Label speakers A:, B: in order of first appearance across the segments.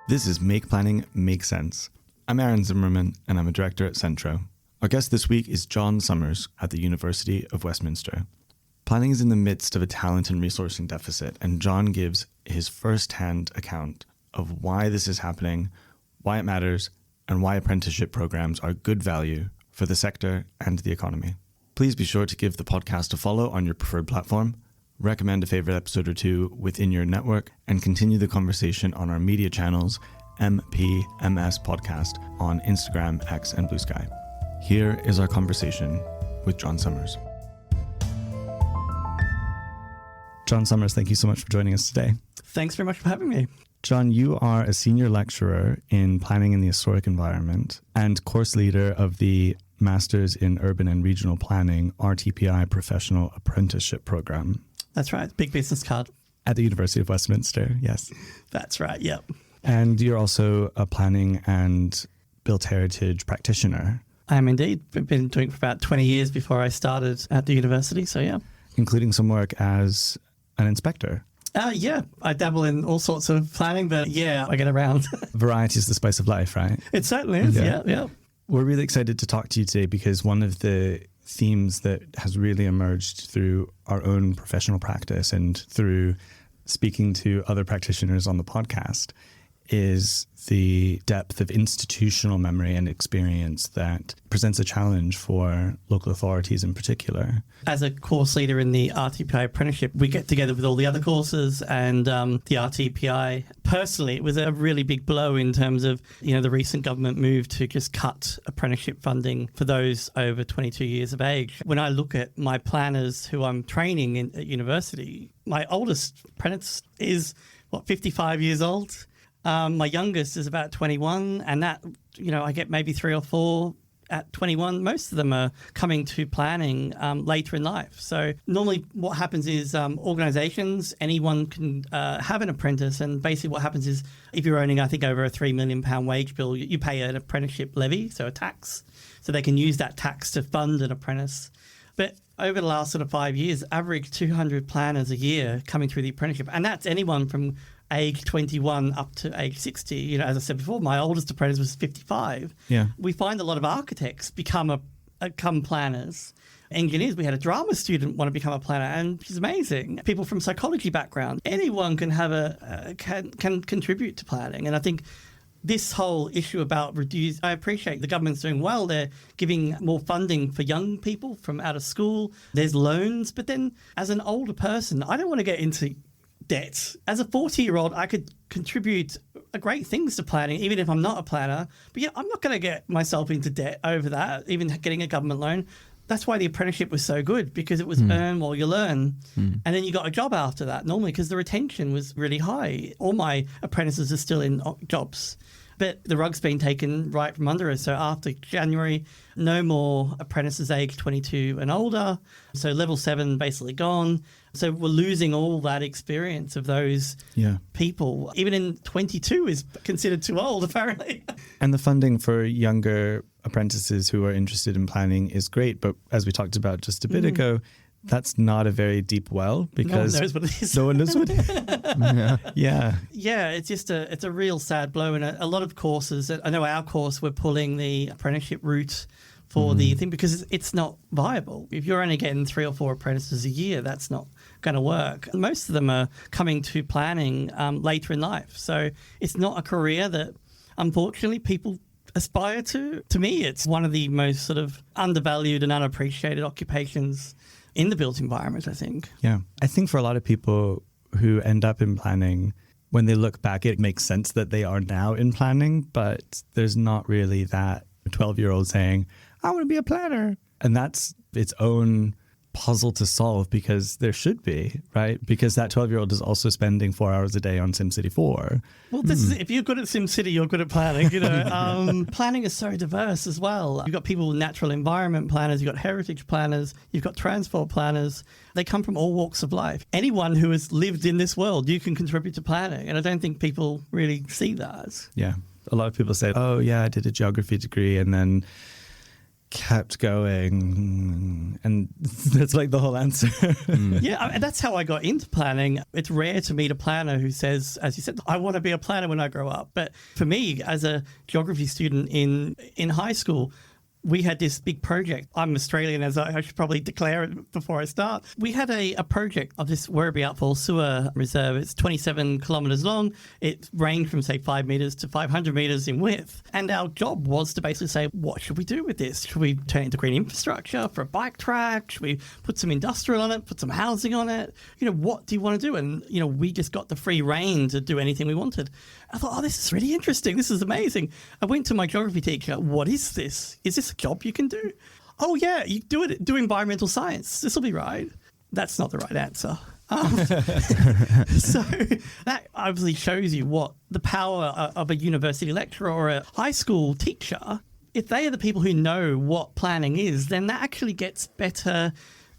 A: This is Make Planning Make Sense. I'm Aaron Zimmerman, and I'm a director at Centro. Our guest this week is John Summers at the University of Westminster. Planning is in the midst of a talent and resourcing deficit, and John gives his first-hand account of why this is happening, why it matters, and why apprenticeship programs are good value for the sector and the economy. Please be sure to give the podcast a follow on your preferred platform, recommend a favorite episode or two within your network, and continue the conversation on our media channels, MPMS Podcast, on Instagram, X, and Blue Sky. Here is our conversation with John Summers. John Summers, thank you so much for joining us today.
B: Thanks very much for having me.
A: John, you are a senior lecturer in planning in the historic environment and course leader of the Masters in Urban and Regional Planning RTPI Professional Apprenticeship Program.
B: That's right. Big business card.
A: At the University of Westminster, yes.
B: That's right, yep.
A: And you're also a planning and built heritage practitioner.
B: I am indeed. I've been doing it for about 20 years before I started at the university, so yeah.
A: Including some work as an inspector.
B: Yeah, I dabble in all sorts of planning, but yeah, I get around.
A: Variety is the spice of life, right?
B: It certainly is, yeah.
A: We're really excited to talk to you today because one of the themes that has really emerged through our own professional practice and through speaking to other practitioners on the podcast is the depth of institutional memory and experience that presents a challenge for local authorities in particular.
B: As a course leader in the RTPI Apprenticeship, we get together with all the other courses and the RTPI. Personally, it was a really big blow in terms of, the recent government move to just cut apprenticeship funding for those over 22 years of age. When I look at my planners who I'm training at university, my oldest apprentice is, 55 years old? My youngest is about 21, and that, I get maybe 3 or 4 at 21. Most of them are coming to planning later in life. So normally what happens is organisations, anyone can have an apprentice, and basically what happens is if you're earning, I think, over a £3 million wage bill, you pay an apprenticeship levy, so a tax, so they can use that tax to fund an apprentice. But over the last sort of 5 years, average 200 planners a year coming through the apprenticeship, and that's anyone from age 21 up to age 60. As I said before, my oldest apprentice was 55.
A: Yeah.
B: We find a lot of architects become planners. Engineers, we had a drama student want to become a planner, and she's amazing. People from psychology background, anyone can have can contribute to planning. And I think this whole issue about I appreciate the government's doing well. They're giving more funding for young people from out of school. There's loans. But then as an older person, I don't want to get into debt. As a 40-year-old, I could contribute great things to planning, even if I'm not a planner. But I'm not going to get myself into debt over that, even getting a government loan. That's why the apprenticeship was so good, because it was earn while you learn. And then you got a job after that normally, because the retention was really high. All my apprentices are still in jobs. But the rug's been taken right from under us. So after January, no more apprentices aged 22 and older. So level 7 basically gone. So we're losing all that experience of those people. Even in 22 is considered too old, apparently. And
A: the funding for younger apprentices who are interested in planning is great. But as we talked about just a bit ago, that's not a very deep well, because
B: no one knows what it is.
A: No one knows what it is. Yeah,
B: it's just a real sad blow. And a lot of courses, I know our course, we're pulling the apprenticeship route for the thing, because it's not viable. If you're only getting 3 or 4 apprentices a year, that's not going to work. Most of them are coming to planning later in life. So it's not a career that, unfortunately, people aspire to. To me, it's one of the most sort of undervalued and unappreciated occupations in the built environment, I think.
A: Yeah. I think for a lot of people who end up in planning, when they look back, it makes sense that they are now in planning, but there's not really that 12-year-old saying, I want to be a planner. And that's its own puzzle to solve, because there should be, right? Because that 12-year-old is also spending 4 hours a day on SimCity 4.
B: Well, this is, if you're good at SimCity, you're good at planning. Planning is so diverse as well. You've got people with natural environment planners, you've got heritage planners, you've got transport planners. They come from all walks of life. Anyone who has lived in this world, you can contribute to planning. And I don't think people really see that.
A: Yeah. A lot of people say, oh, yeah, I did a geography degree and then kept going, and that's like the whole answer.
B: Yeah, and that's how I got into planning. It's rare to meet a planner who says, as you said, I want to be a planner when I grow up. But for me, as a geography student in high school, we had this big project. I'm Australian, as I should probably declare it before I start. We had a project of this Werribee Outfall Sewer Reserve. It's 27 kilometres long. It ranged from, say, 5 metres to 500 metres in width. And our job was to basically say, what should we do with this? Should we turn it into green infrastructure for a bike track? Should we put some industrial on it, put some housing on it? What do you want to do? And, we just got the free rein to do anything we wanted. I thought, this is really interesting. This is amazing. I went to my geography teacher. What is this? Is this a job you can do? Oh, yeah, you do environmental science. This will be right. That's not the right answer. So that obviously shows you what the power of a university lecturer or a high school teacher. If they are the people who know what planning is, then that actually gets better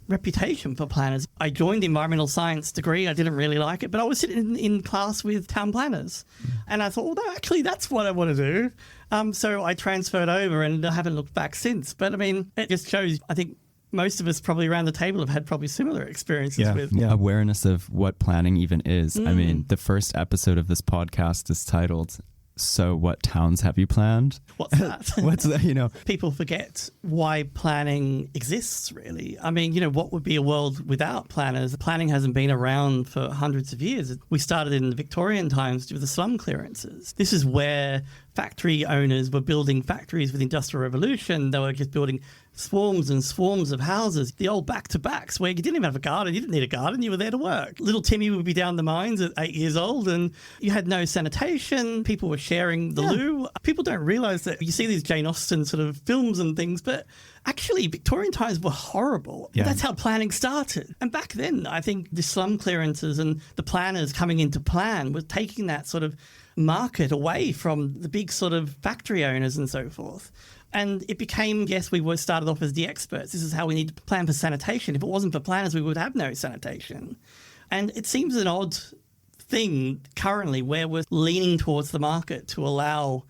B: reputation for planners. I joined the environmental science degree. I didn't really like it, but I was sitting in class with town planners. And I thought, actually, that's what I want to do. So I transferred over and I haven't looked back since. But it just shows, I think most of us probably around the table have had probably similar experiences with.
C: Yeah. Awareness of what planning even is. The first episode of this podcast is titled, So What Towns Have You Planned?
B: What's that?
C: What's that,
B: People forget why planning exists, really. What would be a world without planners? Planning hasn't been around for hundreds of years. We started in the Victorian times with the slum clearances. This is where factory owners were building factories with the Industrial Revolution. They were just building swarms and swarms of houses, the old back-to-backs where you didn't even have a garden. You didn't need a garden. You were there to work. Little Timmy would be down the mines at 8 years old and you had no sanitation. People were sharing the loo. People don't realise that you see these Jane Austen sort of films and things, but actually Victorian times were horrible. Yeah. That's how planning started. And back then, I think the slum clearances and the planners coming into plan was taking that sort of market away from the big sort of factory owners and so forth. And it became, yes, we were started off as the experts. This is how we need to plan for sanitation. If it wasn't for planners, we would have no sanitation. And it seems an odd thing currently where we're leaning towards the market to allow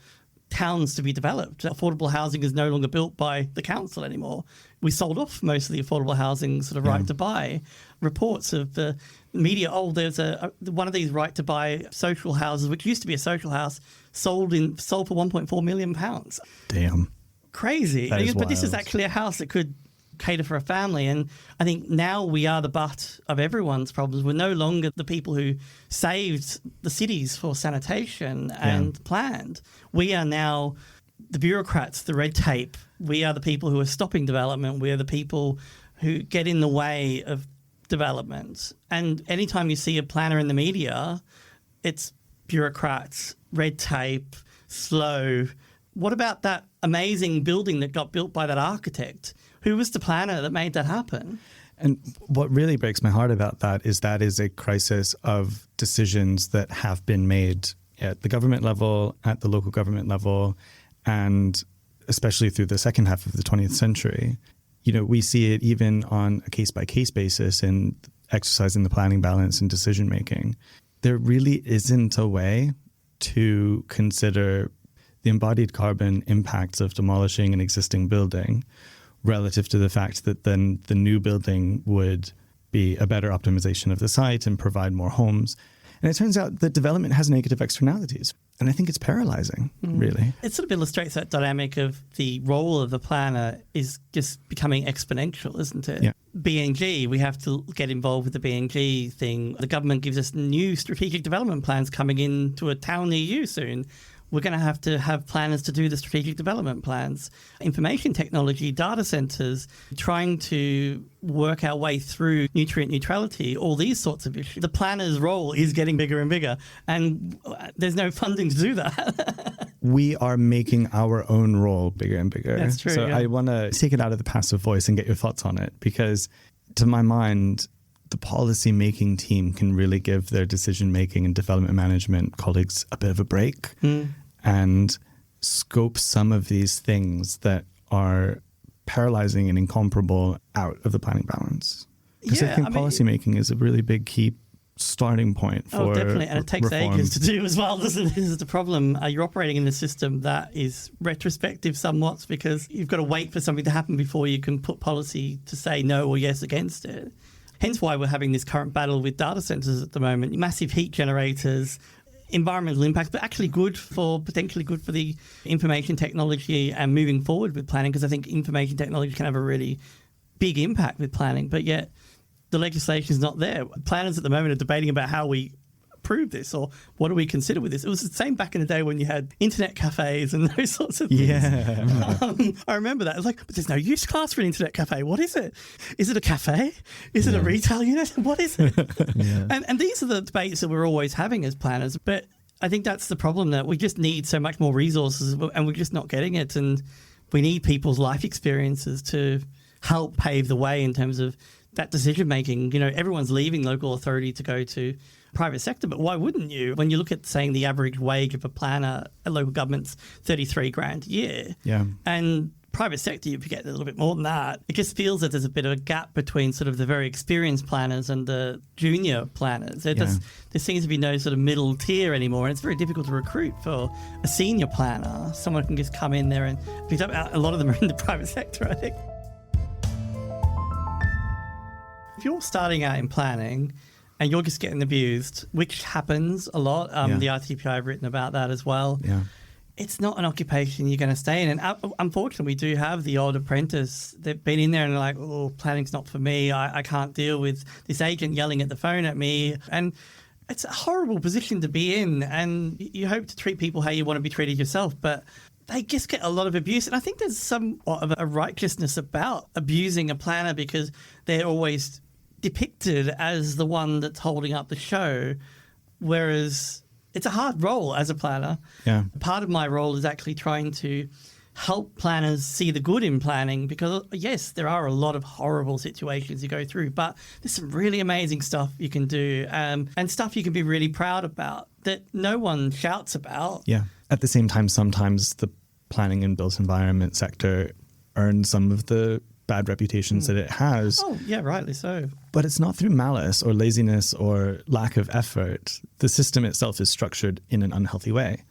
B: towns to be developed. Affordable housing is no longer built by the council anymore. We sold off most of the affordable housing sort of right to buy. Reports of the media, there's one of these right to buy social houses, which used to be a social house, sold for £1.4 million.
A: Damn.
B: Crazy. But this is actually a house that could cater for a family. And I think now we are the butt of everyone's problems. We're no longer the people who saved the cities for sanitation and planned. We are now the bureaucrats, the red tape. We are the people who are stopping development. We are the people who get in the way of development. And anytime you see a planner in the media, it's bureaucrats, red tape, slow. What about that amazing building that got built by that architect? Who was the planner that made that happen?
A: And what really breaks my heart about that is a crisis of decisions that have been made at the government level, at the local government level, and especially through the second half of the 20th century. We see it even on a case-by-case basis in exercising the planning balance and decision-making. There really isn't a way to consider the embodied carbon impacts of demolishing an existing building relative to the fact that then the new building would be a better optimization of the site and provide more homes. And it turns out that development has negative externalities. And I think it's paralyzing, really.
B: It sort of illustrates that dynamic of the role of the planner is just becoming exponential, isn't it?
A: Yeah.
B: BNG, we have to get involved with the BNG thing. The government gives us new strategic development plans coming into a town near you soon. We're going to have planners to do the strategic development plans. Information technology, data centres, trying to work our way through nutrient neutrality, all these sorts of issues. The planner's role is getting bigger and bigger, and there's no funding to do that.
A: We are making our own role bigger and bigger.
B: That's true.
A: So I want to take it out of the passive voice and get your thoughts on it, because to my mind, the policy-making team can really give their decision-making and development management colleagues a bit of a break and scope some of these things that are paralyzing and incomparable out of the planning balance. Because I think policy-making is a really big key starting point for
B: definitely. And it takes
A: reform.
B: ages to do as well. This is the problem. You're operating in a system that is retrospective somewhat because you've got to wait for something to happen before you can put policy to say no or yes against it. Hence why we're having this current battle with data centres at the moment. Massive heat generators, environmental impacts, but actually potentially good for the information technology and moving forward with planning, because I think information technology can have a really big impact with planning, but yet the legislation is not there. Planners at the moment are debating about how we approve this or what do we consider with this. It was the same back in the day when you had internet cafes and those sorts of things.
A: Yeah.
B: I remember that. It was like, but there's no use class for an internet cafe. What is it? Is it a cafe? Is it a retail unit? What is it? And these are the debates that we're always having as planners. But I think that's the problem, that we just need so much more resources and we're just not getting it. And we need people's life experiences to help pave the way in terms of that decision making. You know, everyone's leaving local authority to go to private sector, but why wouldn't you? When you look at saying the average wage of a planner at local government's $33,000 a year, and private sector you get a little bit more than that. It just feels that there's a bit of a gap between sort of the very experienced planners and the junior planners. There seems to be no sort of middle tier anymore, and it's very difficult to recruit for a senior planner. Someone who can just come in there and pick up. A lot of them are in the private sector, I think. If you're starting out in planning and you're just getting abused, which happens a lot, the RTPI have written about that as well. It's not an occupation you're going to stay in. And unfortunately, we do have the odd apprentice that been in there and they're like, oh, planning's not for me. I can't deal with this agent yelling at the phone at me. And it's a horrible position to be in. And you hope to treat people how you want to be treated yourself. But they just get a lot of abuse. And I think there's somewhat of a righteousness about abusing a planner because they're always depicted as the one that's holding up the show, whereas it's a hard role as a planner. Part of my role is actually trying to help planners see the good in planning because, yes, there are a lot of horrible situations you go through, but there's some really amazing stuff you can do and stuff you can be really proud about that no one shouts about.
A: At the same time, sometimes the planning and built environment sector earns some of the bad reputations that it has.
B: Oh, yeah, rightly so.
A: But it's not through malice or laziness or lack of effort. The system itself is structured in an unhealthy way.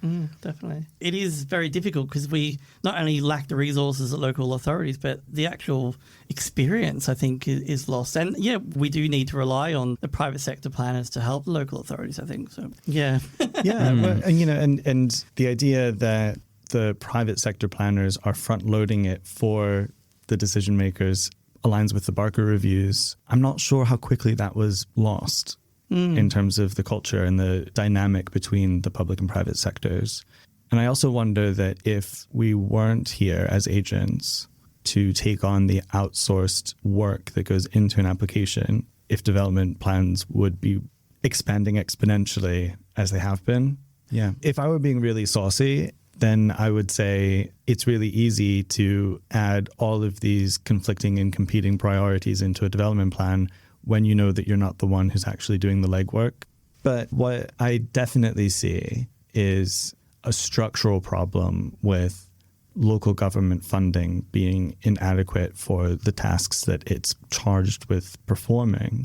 B: Definitely. It is very difficult because we not only lack the resources at local authorities, but the actual experience, I think, is lost. And yeah, we do need to rely on the private sector planners to help the local authorities, I think. So, yeah.
A: But, and the idea that the private sector planners are front loading it for the decision makers aligns with the Barker reviews. I'm not sure how quickly that was lost in terms of the culture and the dynamic between the public and private sectors. And I also wonder that if we weren't here as agents to take on the outsourced work that goes into an application, if development plans would be expanding exponentially as they have been. If I were being really saucy, then I would say it's really easy to add all of these conflicting and competing priorities into a development plan when you know that you're not the one who's actually doing the legwork. But what I definitely see is a structural problem with local government funding being inadequate for the tasks that it's charged with performing.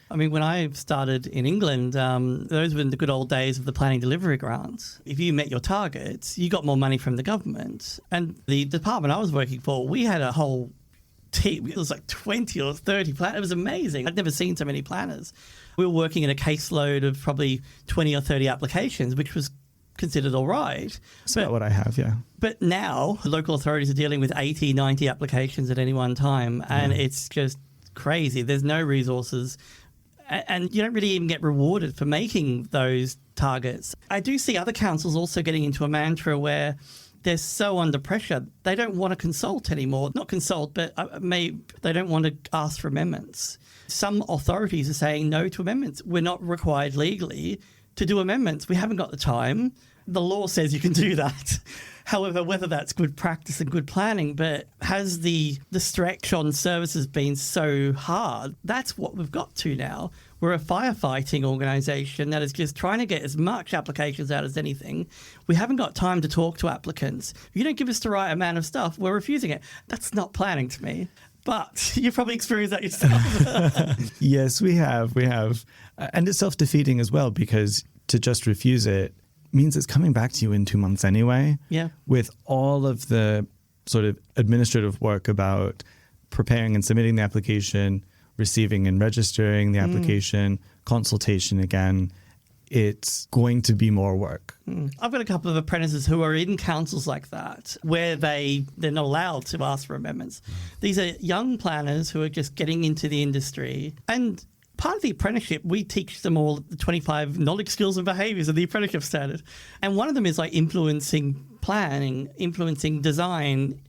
B: I mean, when I started in England, those were the good old days of the planning delivery grants. If you met your targets, you got more money from the government. And the department I was working for, we had a whole team. It was like 20 or 30 planners. It was amazing. I'd never seen so many planners. We were working in a caseload of probably 20 or 30 applications, which was considered all right.
A: That's about what I have,
B: But now local authorities are dealing with 80, 90 applications at any one time. And it's just crazy. There's no resources. And you don't really even get rewarded for making those targets. I do see other councils also getting into a mantra where they're so under pressure, they don't want to consult anymore. Not consult, but they don't want to ask for amendments. Some authorities are saying no to amendments. We're not required legally to do amendments. We haven't got the time. The law says you can do that. However, whether that's good practice and good planning, but has the stretch on services been so hard? That's what we've got to now. We're a firefighting organisation that is just trying to get as much applications out as anything. We haven't got time to talk to applicants. If you don't give us the right amount of stuff, we're refusing it. That's not planning to me. But you've probably experienced that yourself.
A: Yes, we have. And it's self-defeating as well, because to just refuse it means it's coming back to you in 2 months anyway.
B: Yeah.
A: With all of the sort of administrative work about preparing and submitting the application, receiving and registering the application, consultation again, it's going to be more work.
B: I've got a couple of apprentices who are in councils like that, where they're not allowed to ask for amendments. These are young planners who are just getting into the industry. And part of the apprenticeship, we teach them all the 25 knowledge, skills and behaviours of the apprenticeship standard. And one of them is like influencing planning, influencing design.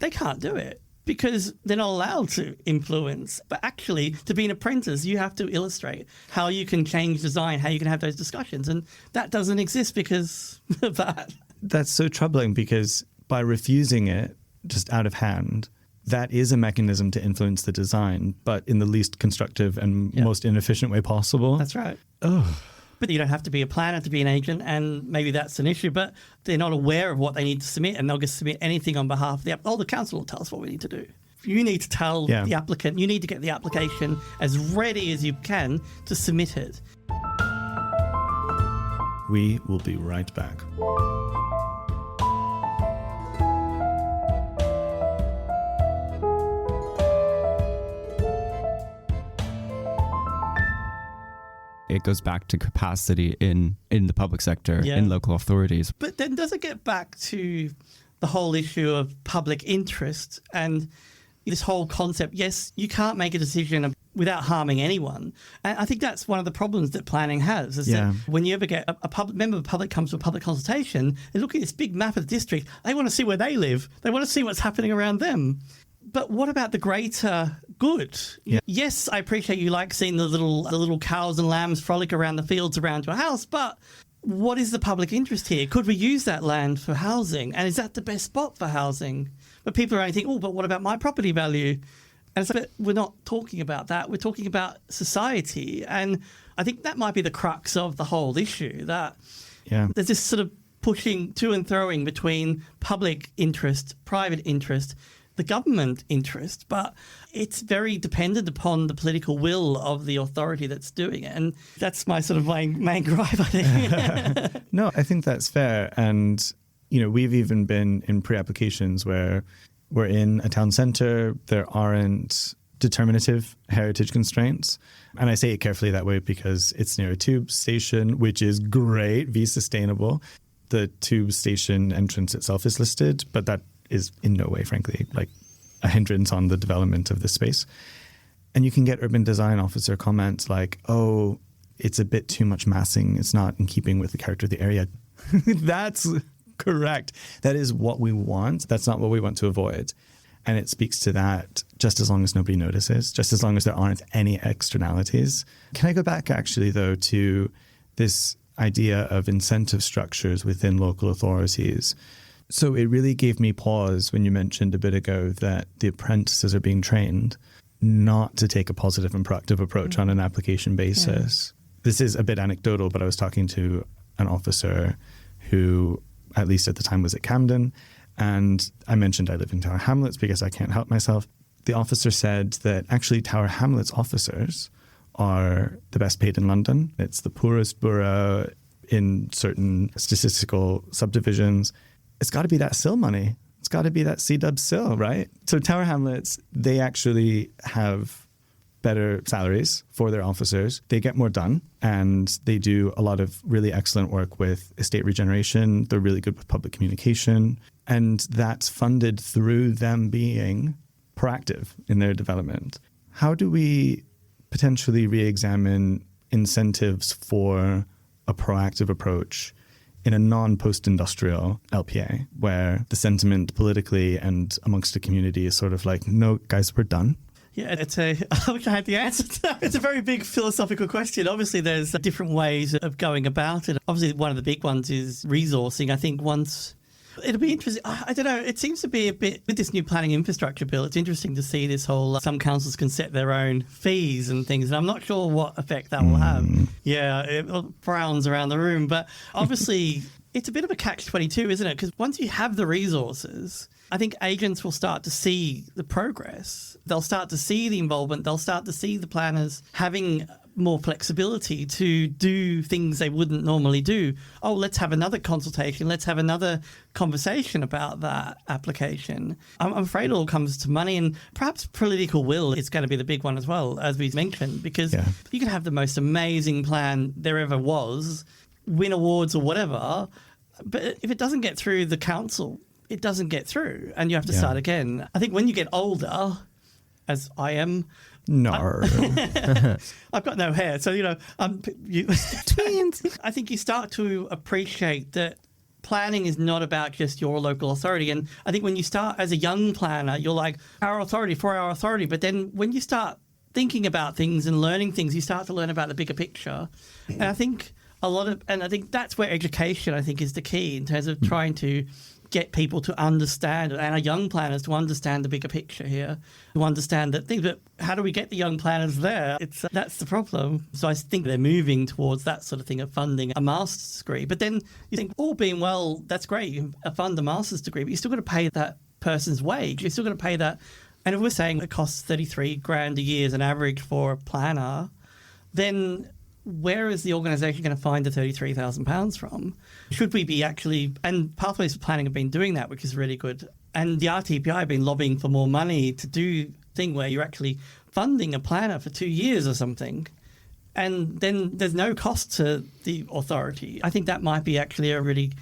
B: They can't do it because they're not allowed to influence. But actually, to be an apprentice, you have to illustrate how you can change design, how you can have those discussions. And that doesn't exist because of that.
A: That's so troubling, because by refusing it just out of hand, that is a mechanism to influence the design, but in the least constructive and most inefficient way possible.
B: That's right.
A: Oh.
B: But you don't have to be a planner to be an agent, and maybe that's an issue, but they're not aware of what they need to submit, and they'll just submit anything on behalf of the council will tell us what we need to do. You need to tell the applicant, you need to get the application as ready as you can to submit it.
A: We will be right back.
C: It goes back to capacity in the public sector, in local authorities.
B: But then does it get back to the whole issue of public interest and this whole concept? Yes, you can't make a decision without harming anyone. And I think that's one of the problems that planning has, is that when you ever get a member of the public comes to a public consultation, they look at this big map of the district, they want to see where they live. They want to see what's happening around them. But what about the greater good? Yeah. Yes, I appreciate you like seeing the little cows and lambs frolic around the fields around your house, but what is the public interest here? Could we use that land for housing? And is that the best spot for housing? But people are only thinking, but what about my property value? And so we're not talking about that. We're talking about society. And I think that might be the crux of the whole issue, that there's this sort of pushing to and throwing between public interest, private interest, the government interest, but it's very dependent upon the political will of the authority that's doing it. And that's my sort of main gripe, I think.
A: No, I think that's fair. And, we've even been in pre-applications where we're in a town centre, there aren't determinative heritage constraints. And I say it carefully that way because it's near a tube station, which is great, be sustainable. The tube station entrance itself is listed, but that is in no way, frankly, like a hindrance on the development of the space. And you can get urban design officer comments like, oh, it's a bit too much massing. It's not in keeping with the character of the area. That's correct. That is what we want. That's not what we want to avoid. And it speaks to that, just as long as nobody notices, just as long as there aren't any externalities. Can I go back actually, though, to this idea of incentive structures within local authorities? So it really gave me pause when you mentioned a bit ago that the apprentices are being trained not to take a positive and proactive approach on an application basis. This is a bit anecdotal, but I was talking to an officer who, at least at the time, was at Camden. And I mentioned I live in Tower Hamlets because I can't help myself. The officer said that actually Tower Hamlets officers are the best paid in London. It's the poorest borough in certain statistical subdivisions. It's got to be that SIL money. It's got to be that C-dub SIL, right? So Tower Hamlets, they actually have better salaries for their officers. They get more done, and they do a lot of really excellent work with estate regeneration. They're really good with public communication, and that's funded through them being proactive in their development. How do we potentially re-examine incentives for a proactive approach in a non-post-industrial LPA, where the sentiment politically and amongst the community is sort of like, no, guys, we're done?
B: Yeah, I wish I had the answer to that. It's a very big philosophical question. Obviously, there's different ways of going about it. Obviously, one of the big ones is resourcing. I think it'll be interesting. I don't know. It seems to be a bit with this new planning infrastructure bill. It's interesting to see this whole, some councils can set their own fees and things. And I'm not sure what effect that will have. Yeah, it frowns around the room. But obviously, it's a bit of a catch-22, isn't it? Because once you have the resources, I think agents will start to see the progress. They'll start to see the involvement. They'll start to see the planners having more flexibility to do things they wouldn't normally do. Oh, let's have another consultation. Let's have another conversation about that application. I'm afraid it all comes to money, and perhaps political will is going to be the big one as well, as we mentioned, because you can have the most amazing plan there ever was, win awards or whatever, but if it doesn't get through the council, it doesn't get through, and you have to start again. I think when you get older, as I am, I've got no hair, so twins. I think you start to appreciate that planning is not about just your local authority. And I think when you start as a young planner, you're like, our authority for our authority. But then when you start thinking about things and learning things, you start to learn about the bigger picture. And I think I think that's where education, I think, is the key in terms of trying to get people to understand, and our young planners to understand the bigger picture here, to understand that things. But how do we get the young planners there? That's the problem. So I think they're moving towards that sort of thing of funding a master's degree. But then you think, all being well, that's great, you can fund a master's degree, but you're still going to pay that person's wage. You're still going to pay that. And if we're saying it costs $33,000 a year as an average for a planner, then where is the organisation going to find the £33,000 from? Should we be actually, and Pathways for Planning have been doing that, which is really good. And the RTPI have been lobbying for more money to do a thing where you're actually funding a planner for 2 years or something. And then there's no cost to the authority. I think that might be actually a really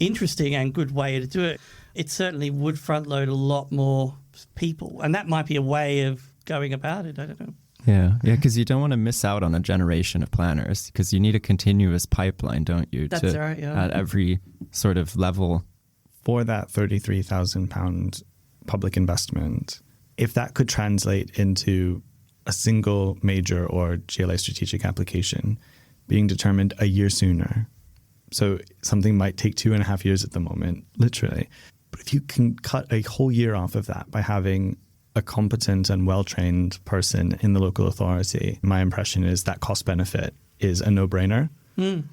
B: interesting and good way to do it. It certainly would front load a lot more people. And that might be a way of going about it. I don't know.
C: Yeah, because you don't want to miss out on a generation of planners, because you need a continuous pipeline, don't you?
B: That's right, yeah.
C: At every sort of level.
A: For that £33,000 public investment, if that could translate into a single major or GLA strategic application being determined a year sooner, so something might take 2.5 years at the moment, literally. But if you can cut a whole year off of that by having a competent and well-trained person in the local authority, my impression is that cost benefit is a no-brainer.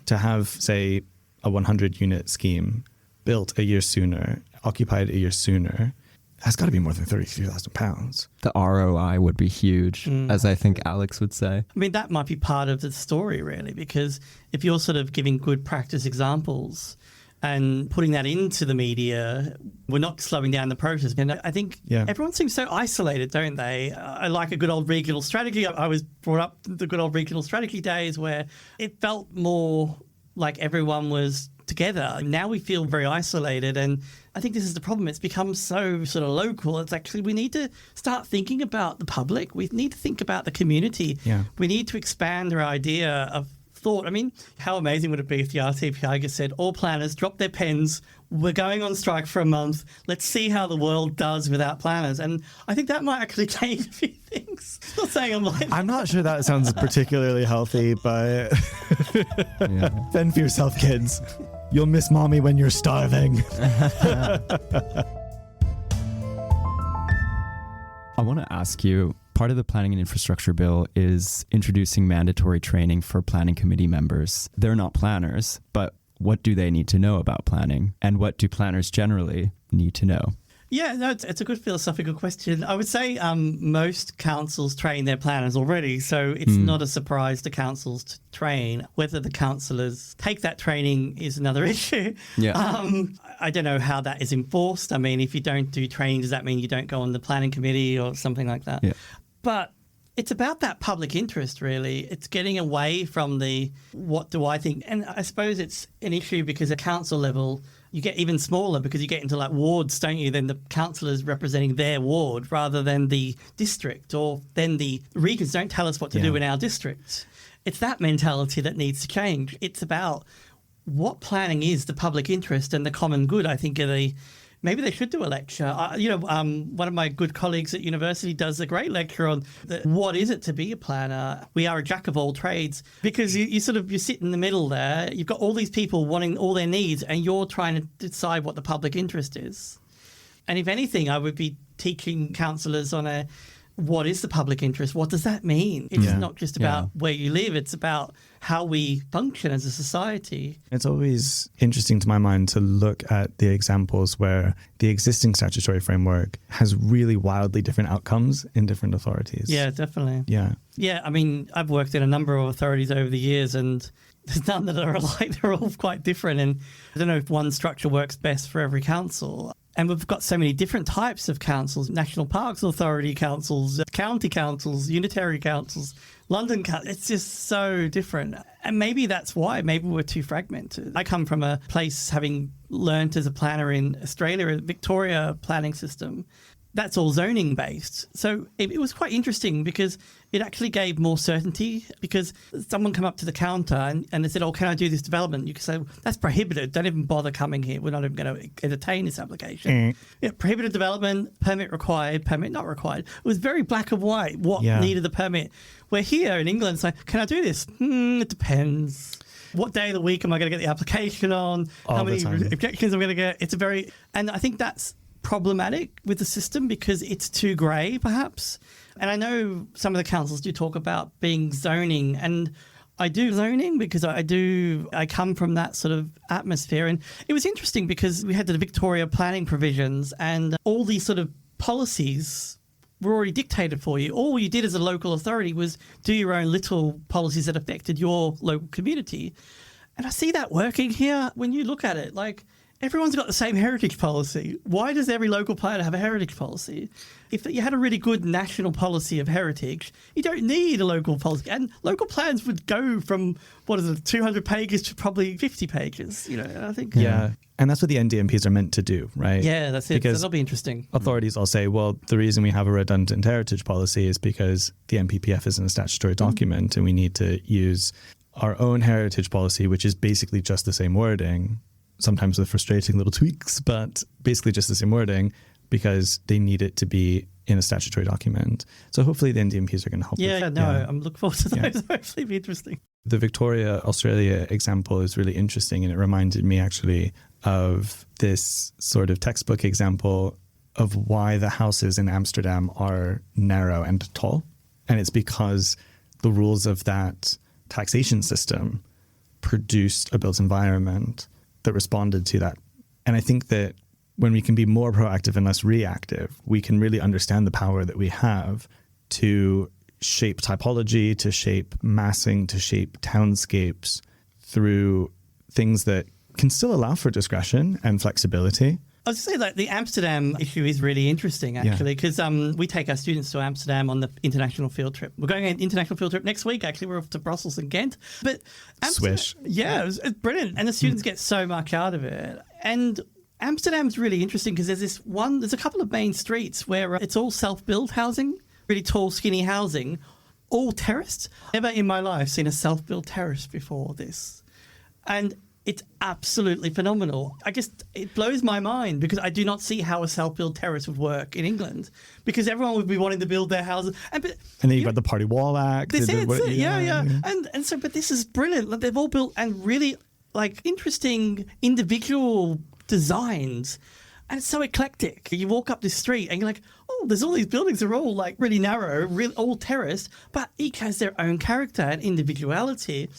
A: To have, say, a 100-unit scheme built a year sooner, occupied a year sooner, has got to be more than £33,000.
C: The ROI would be huge, as I think Alex would say.
B: I mean, that might be part of the story, really, because if you're sort of giving good practice examples and putting that into the media, we're not slowing down the process. And I think everyone seems so isolated, don't they? I like a good old regional strategy. I was brought up the good old regional strategy days where it felt more like everyone was together. Now we feel very isolated, and I think this is the problem. It's become so sort of local. It's actually, we need to start thinking about the public. We need to think about the community. We need to expand our idea of thought. I mean, how amazing would it be if the RTPI just said, all planners drop their pens, we're going on strike for a month, let's see how the world does without planners. And I think that might actually change a few things. I'm not saying I'm
A: not sure that sounds particularly healthy, but fend for yourself, kids. You'll miss mommy when you're starving.
C: I want to ask you, part of the Planning and Infrastructure Bill is introducing mandatory training for planning committee members. They're not planners, but what do they need to know about planning? And what do planners generally need to know?
B: Yeah, no, it's a good philosophical question. I would say most councils train their planners already, so it's not a surprise to councils to train. Whether the councillors take that training is another issue. I don't know how that is enforced. I mean, if you don't do training, does that mean you don't go on the planning committee or something like that? But it's about that public interest, really. It's getting away from the what do I think. And I suppose it's an issue because at council level, you get even smaller because you get into like wards, don't you? Then the councillors representing their ward rather than the district, or then the regions don't tell us what to do in our district. It's that mentality that needs to change. It's about what planning is, the public interest and the common good, I think, are maybe they should do a lecture. One of my good colleagues at university does a great lecture on what is it to be a planner. We are a jack of all trades, because you sit in the middle there. You've got all these people wanting all their needs, and you're trying to decide what the public interest is. And if anything, I would be teaching councillors on what is the public interest? What does that mean? It's not just about where you live. It's about how we function as a society.
A: It's always interesting to my mind to look at the examples where the existing statutory framework has really wildly different outcomes in different authorities.
B: Yeah, definitely.
A: Yeah.
B: Yeah, I mean, I've worked in a number of authorities over the years, and there's none that are alike. They're all quite different. And I don't know if one structure works best for every council. And we've got so many different types of councils: National Parks Authority councils, county councils, unitary councils, London council. It's just so different. And maybe that's why. Maybe we're too fragmented. I come from a place, having learnt as a planner in Australia, a Victoria planning system. That's all zoning based. So it was quite interesting because it actually gave more certainty, because someone come up to the counter and they said, oh, can I do this development? You can say, that's prohibited. Don't even bother coming here. We're not even going to entertain this application. Yeah, prohibited development, permit required, permit not required. It was very black and white what needed the permit. Where here in England, it's like, can I do this? It depends. What day of the week am I going to get the application on? How many objections am I going to get? It's and I think that's problematic with the system because it's too grey, perhaps. And I know some of the councils do talk about being zoning, and I do zoning because I come from that sort of atmosphere. And it was interesting because we had the Victoria planning provisions, and all these sort of policies were already dictated for you. All you did as a local authority was do your own little policies that affected your local community. And I see that working here when you look at it. Like, everyone's got the same heritage policy. Why does every local planner have a heritage policy? If you had a really good national policy of heritage, you don't need a local policy. And local plans would go from, 200 pages to probably 50 pages. I think.
A: Yeah. And that's what the NDMPs are meant to do, right?
B: Yeah, that's it.
A: Because
B: that'll be interesting.
A: Authorities all say, well, the reason we have a redundant heritage policy is because the MPPF isn't a statutory document and we need to use our own heritage policy, which is basically just the same wording, sometimes with frustrating little tweaks, but basically just the same wording, because they need it to be in a statutory document. So hopefully the NDMPs are going to help.
B: I'm looking forward to those. Yeah. Hopefully it'll be interesting.
A: The Victoria, Australia example is really interesting, and it reminded me actually of this sort of textbook example of why the houses in Amsterdam are narrow and tall. And it's because the rules of that taxation system produced a built environment that responded to that. And I think that when we can be more proactive and less reactive, we can really understand the power that we have to shape typology, to shape massing, to shape townscapes through things that can still allow for discretion and flexibility.
B: I was going to say that the Amsterdam issue is really interesting, actually, because we take our students to Amsterdam on the international field trip. We're going on an international field trip next week. Actually, we're off to Brussels and Ghent. But
A: Swish.
B: Yeah, it's brilliant. And the students get so much out of it. And Amsterdam's really interesting because there's a couple of main streets where it's all self-built housing, really tall, skinny housing, all terraced. Never in my life seen a self-built terrace before this. And it's absolutely phenomenal. It blows my mind because I do not see how a self-built terrace would work in England, because everyone would be wanting to build their houses. And
A: then you've got the Party Wall Act.
B: That's it. Yeah. But this is brilliant. Like, they've all built and really interesting individual designs. And it's so eclectic. You walk up this street and you're like, oh, there's all these buildings that are all really narrow, all terraced, but each has their own character and individuality.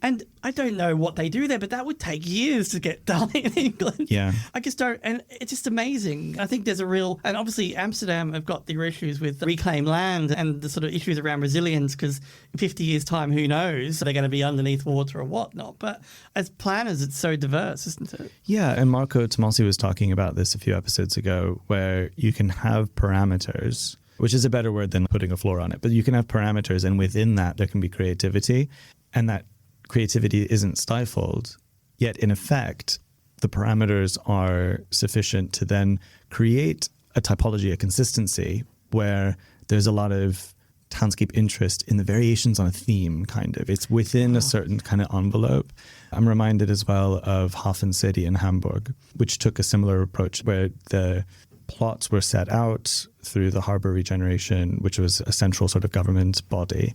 B: And I don't know what they do there, but that would take years to get done in England.
A: Yeah.
B: I just don't, and it's just amazing. I think there's and obviously Amsterdam have got their issues with reclaimed land and the sort of issues around resilience, because in 50 years' time, who knows, they're going to be underneath water or whatnot. But as planners, it's so diverse, isn't it?
A: Yeah, and Marco Tomasi was talking about this a few episodes ago, where you can have parameters, which is a better word than putting a floor on it, but you can have parameters, and within that, there can be creativity, and that creativity isn't stifled, yet in effect, the parameters are sufficient to then create a typology, a consistency, where there's a lot of townscape interest in the variations on a theme, kind of. It's within a certain kind of envelope. I'm reminded as well of Hafen City in Hamburg, which took a similar approach, where the plots were set out through the Harbour Regeneration, which was a central sort of government body,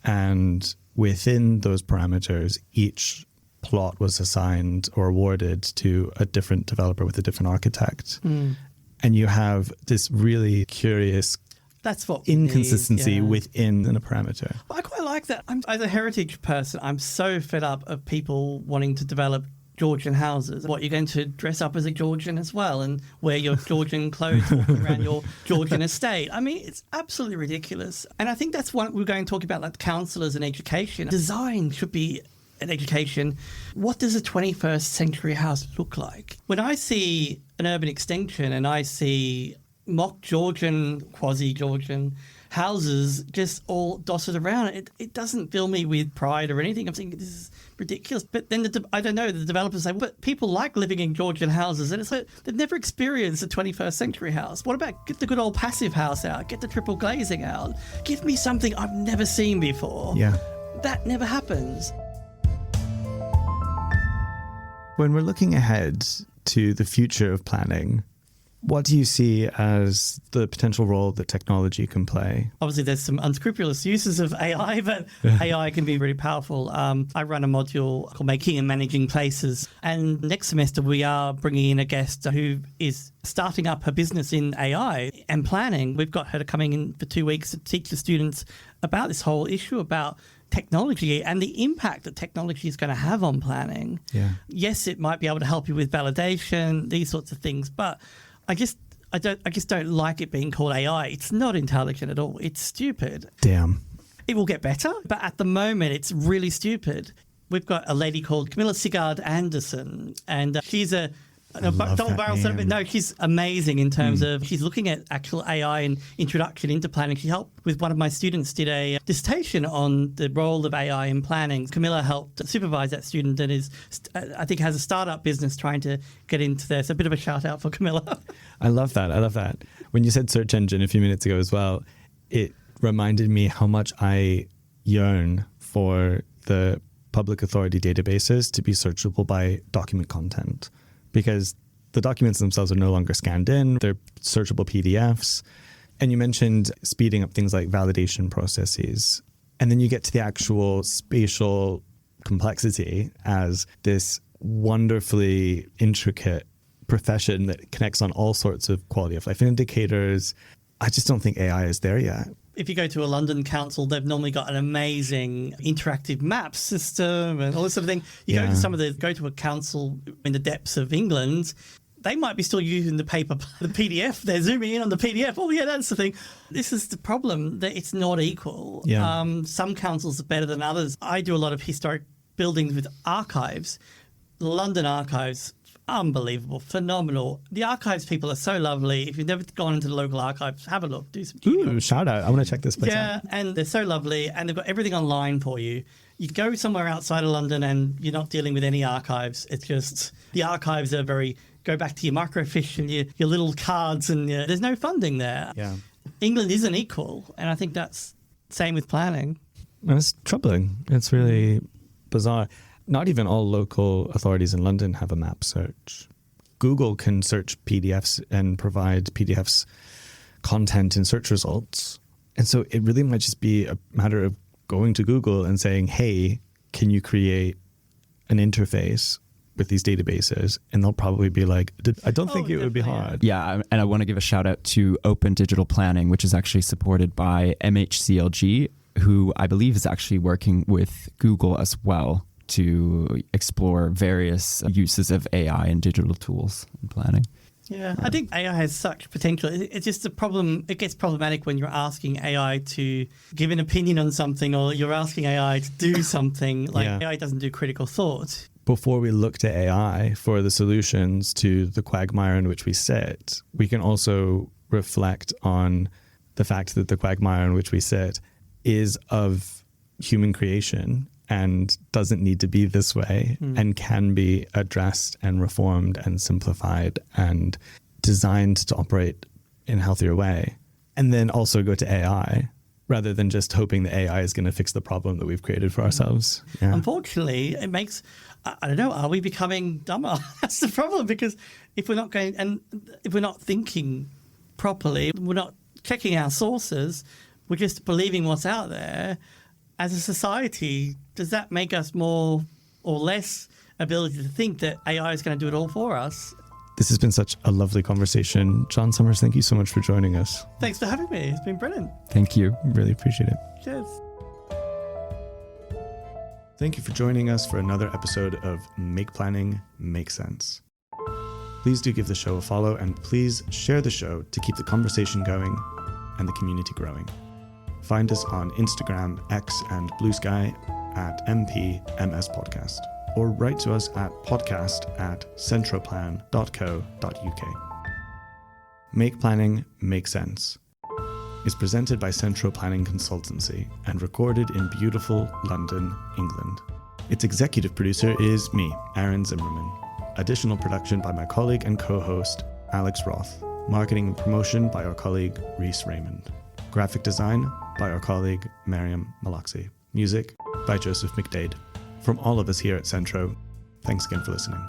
A: and within those parameters, each plot was assigned or awarded to a different developer with a different architect. And you have this really curious
B: That's what we need,
A: inconsistency
B: yeah.
A: within a parameter.
B: I quite like that. As a heritage person, I'm so fed up of people wanting to develop Georgian houses. What, you're going to dress up as a Georgian as well and wear your Georgian clothes walking around your Georgian estate? I mean, it's absolutely ridiculous. And I think that's what we're going to talk about, like counsellors and education. Design should be an education. What does a 21st century house look like? When I see an urban extension and I see mock Georgian, quasi-Georgian houses just all dotted around, it doesn't fill me with pride or anything. I'm thinking, this is ridiculous. But then, I don't know, the developers say, but people like living in Georgian houses. And it's like, they've never experienced a 21st century house. What about get the good old passive house out? Get the triple glazing out. Give me something I've never seen before.
A: Yeah.
B: That never happens.
A: When we're looking ahead to the future of planning, what do you see as the potential role that technology can play?
B: Obviously, there's some unscrupulous uses of AI, but AI can be really powerful. I run a module called Making and Managing Places. And next semester, we are bringing in a guest who is starting up her business in AI and planning. We've got her coming in for 2 weeks to teach the students about this whole issue about technology and the impact that technology is going to have on planning.
A: Yeah.
B: Yes, it might be able to help you with validation, these sorts of things, but I just don't like it being called AI. It's not intelligent at all. It's stupid.
A: Damn.
B: It will get better, but at the moment, it's really stupid. We've got a lady called Camilla Sigurd Anderson, and she's a double barrel sort of, no, she's amazing in terms of she's looking at actual AI and introduction into planning. She helped with one of my students did a dissertation on the role of AI in planning. Camilla helped supervise that student and is, I think, has a startup business trying to get into there. So a bit of a shout out for Camilla.
A: I love that. When you said search engine a few minutes ago as well, it reminded me how much I yearn for the public authority databases to be searchable by document content, because the documents themselves are no longer scanned in, they're searchable PDFs. And you mentioned speeding up things like validation processes. And then you get to the actual spatial complexity as this wonderfully intricate profession that connects on all sorts of quality of life indicators. I just don't think AI is there yet.
B: If you go to a London council, they've normally got an amazing interactive map system and all this sort of thing. You go to a council in the depths of England, they might be still using the paper, the PDF. They're zooming in on the PDF. Oh, yeah, that's the thing. This is the problem, that it's not equal.
A: Yeah.
B: Some councils are better than others. I do a lot of historic buildings with archives. The London archives, unbelievable, phenomenal. The archives people are so lovely. If you've never gone into the local archives, have a look. Do some.
A: Ooh, shout out. I want to check this place out.
B: Yeah, and they're so lovely, and they've got everything online for you. You go somewhere outside of London and you're not dealing with any archives. It's just, the archives are go back to your microfiche and your little cards, and there's no funding there.
A: Yeah.
B: England isn't equal, and I think that's same with planning.
A: And it's troubling. It's really bizarre. Not even all local authorities in London have a map search. Google can search PDFs and provide PDFs content in search results. And so it really might just be a matter of going to Google and saying, hey, can you create an interface with these databases? And they'll probably be like, I don't think it would be hard.
C: Yeah, and I want to give a shout out to Open Digital Planning, which is actually supported by MHCLG, who I believe is actually working with Google as well to explore various uses of AI and digital tools in planning.
B: Yeah, I think AI has such potential. It's just a problem. It gets problematic when you're asking AI to give an opinion on something, or you're asking AI to do something. AI doesn't do critical thought.
A: Before we look to AI for the solutions to the quagmire in which we sit, we can also reflect on the fact that the quagmire in which we sit is of human creation and doesn't need to be this way and can be addressed and reformed and simplified and designed to operate in a healthier way. And then also go to AI rather than just hoping that AI is going to fix the problem that we've created for ourselves. Yeah.
B: Unfortunately, it makes, I don't know, are we becoming dumber? That's the problem, because if we're not going, and if we're not thinking properly, we're not checking our sources, we're just believing what's out there. As a society, does that make us more or less ability to think that AI is going to do it all for us?
A: This has been such a lovely conversation. John Summers, thank you so much for joining us.
B: Thanks for having me. It's been brilliant.
C: Thank you.
A: Really appreciate it.
B: Cheers.
A: Thank you for joining us for another episode of Make Planning Make Sense. Please do give the show a follow, and please share the show to keep the conversation going and the community growing. Find us on Instagram, X, and Blue Sky at MPMS Podcast, or write to us at podcast@centroplan.co.uk. Make Planning Make Sense is presented by Centro Planning Consultancy and recorded in beautiful London, England. Its executive producer is me, Aaron Zimmerman. Additional production by my colleague and co-host, Alex Roth. Marketing and promotion by our colleague, Reese Raymond. Graphic design by our colleague, Mariam Malaxi. Music by Joseph McDade. From all of us here at Centro, thanks again for listening.